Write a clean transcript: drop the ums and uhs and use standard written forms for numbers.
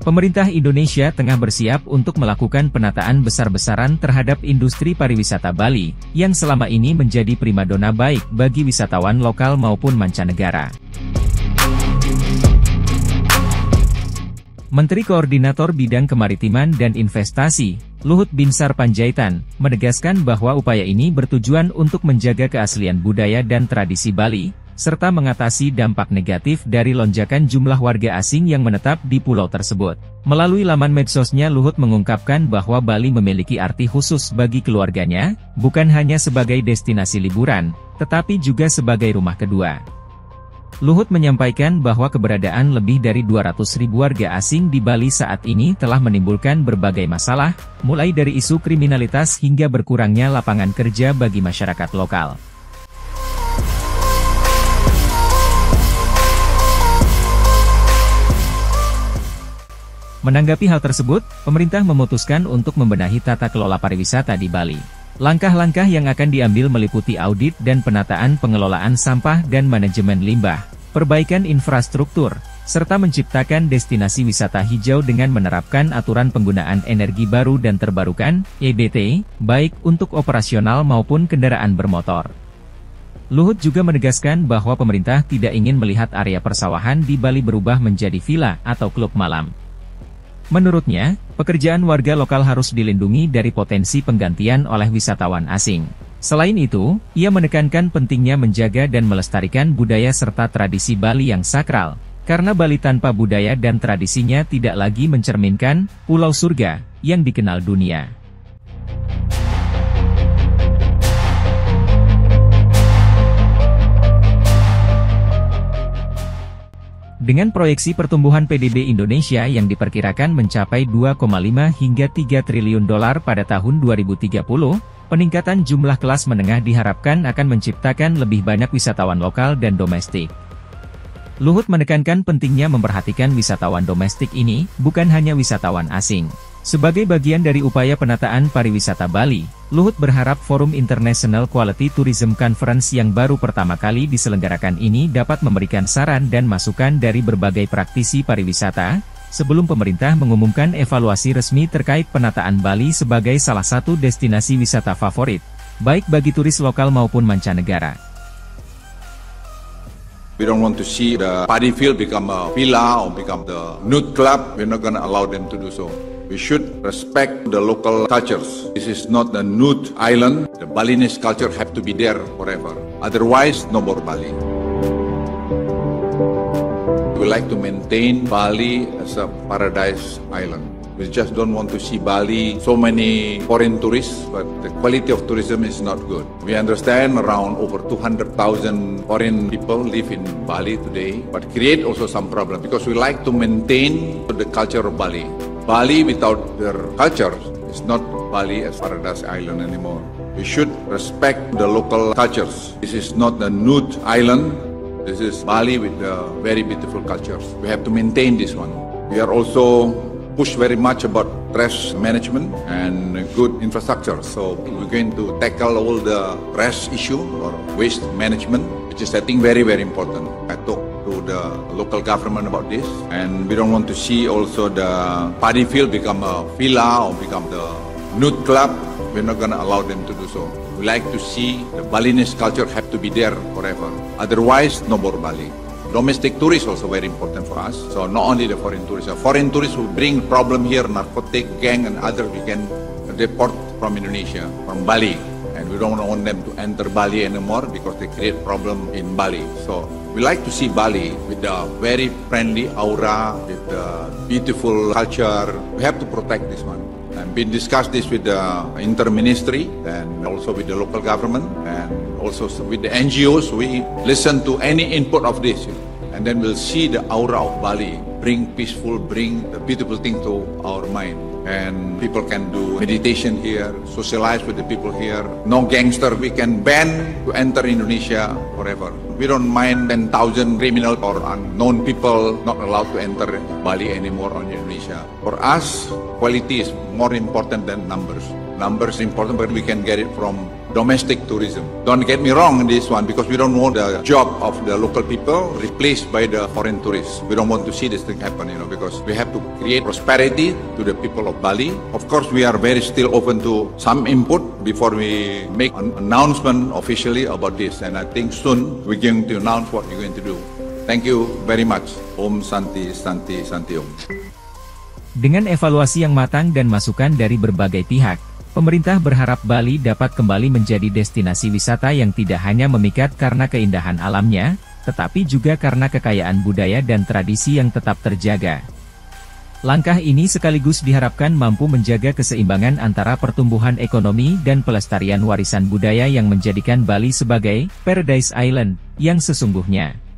Pemerintah Indonesia tengah bersiap untuk melakukan penataan besar-besaran terhadap industri pariwisata Bali, yang selama ini menjadi primadona baik bagi wisatawan lokal maupun mancanegara. Menteri Koordinator Bidang Kemaritiman dan Investasi, Luhut Binsar Panjaitan, menegaskan bahwa upaya ini bertujuan untuk menjaga keaslian budaya dan tradisi Bali, serta mengatasi dampak negatif dari lonjakan jumlah warga asing yang menetap di pulau tersebut. Melalui laman medsosnya, Luhut mengungkapkan bahwa Bali memiliki arti khusus bagi keluarganya, bukan hanya sebagai destinasi liburan, tetapi juga sebagai rumah kedua. Luhut menyampaikan bahwa keberadaan lebih dari 200.000 warga asing di Bali saat ini telah menimbulkan berbagai masalah, mulai dari isu kriminalitas hingga berkurangnya lapangan kerja bagi masyarakat lokal. Menanggapi hal tersebut, pemerintah memutuskan untuk membenahi tata kelola pariwisata di Bali. Langkah-langkah yang akan diambil meliputi audit dan penataan pengelolaan sampah dan manajemen limbah, perbaikan infrastruktur, serta menciptakan destinasi wisata hijau dengan menerapkan aturan penggunaan energi baru dan terbarukan, EBT, baik untuk operasional maupun kendaraan bermotor. Luhut juga menegaskan bahwa pemerintah tidak ingin melihat area persawahan di Bali berubah menjadi villa atau klub malam. Menurutnya, pekerjaan warga lokal harus dilindungi dari potensi penggantian oleh wisatawan asing. Selain itu, ia menekankan pentingnya menjaga dan melestarikan budaya serta tradisi Bali yang sakral, karena Bali tanpa budaya dan tradisinya tidak lagi mencerminkan pulau surga yang dikenal dunia. Dengan proyeksi pertumbuhan PDB Indonesia yang diperkirakan mencapai 2,5 hingga 3 triliun dolar pada tahun 2030, peningkatan jumlah kelas menengah diharapkan akan menciptakan lebih banyak wisatawan lokal dan domestik. Luhut menekankan pentingnya memperhatikan wisatawan domestik ini, bukan hanya wisatawan asing. Sebagai bagian dari upaya penataan pariwisata Bali, Luhut berharap Forum International Quality Tourism Conference yang baru pertama kali diselenggarakan ini dapat memberikan saran dan masukan dari berbagai praktisi pariwisata, sebelum pemerintah mengumumkan evaluasi resmi terkait penataan Bali sebagai salah satu destinasi wisata favorit, baik bagi turis lokal maupun mancanegara. We don't want to see the paddy field become a villa or become the nude club. We're not going to allow them to do so. We should respect the local cultures. This is not a nude island. The Balinese culture have to be there forever. Otherwise, no more Bali. We like to maintain Bali as a paradise island. We just don't want to see Bali, so many foreign tourists, but the quality of tourism is not good. We understand around over 200,000 foreign people live in Bali today, but create also some problem because we like to maintain the culture of Bali. Bali without their culture is not Bali as paradise island anymore. We should respect the local cultures. This is not a nude island. This is Bali with very beautiful cultures. We have to maintain this one. We are also push very much about trash management and good infrastructure. So we're going to tackle all the trash issue or waste management, which is I think very, very important. I talked to the local government about this, and we don't want to see also the paddy field become a villa or become the nude club. We're not going to allow them to do so. We like to see the Balinese culture have to be there forever. Otherwise, no more Bali. Domestic tourists also very important for us. So not only the foreign tourists. Foreign tourists will bring problem here, narcotic, gang and other we can deport from Indonesia, from Bali. And we don't want them to enter Bali anymore because they create problem in Bali. So we like to see Bali with a very friendly aura, with a beautiful culture. We have to protect this one. And we discussed this with the inter-ministry and also with the local government and also with the NGOs. We listen to any input of this and then we'll see the aura of Bali, bring peaceful, bring the beautiful thing to our mind. And people can do meditation here, socialize with the people here. No gangster, we can ban to enter Indonesia forever. We don't mind 10,000 criminal or unknown people not allowed to enter Bali anymore on Indonesia. For us, quality is more important than numbers. Numbers important, but we can get it from domestic tourism. Don't get me wrong in this one, because we don't want the job of the local people replaced by the foreign tourists. We don't want to see this thing happen, because we have to create prosperity to the people of Bali. Of course, we are very still open to some input before we make an announcement officially about this. And I think soon we're going to announce what we're going to do. Thank you very much. Om Santi, Santi, Santi Om. Dengan evaluasi yang matang dan masukan dari berbagai pihak, pemerintah berharap Bali dapat kembali menjadi destinasi wisata yang tidak hanya memikat karena keindahan alamnya, tetapi juga karena kekayaan budaya dan tradisi yang tetap terjaga. Langkah ini sekaligus diharapkan mampu menjaga keseimbangan antara pertumbuhan ekonomi dan pelestarian warisan budaya yang menjadikan Bali sebagai Paradise Island yang sesungguhnya.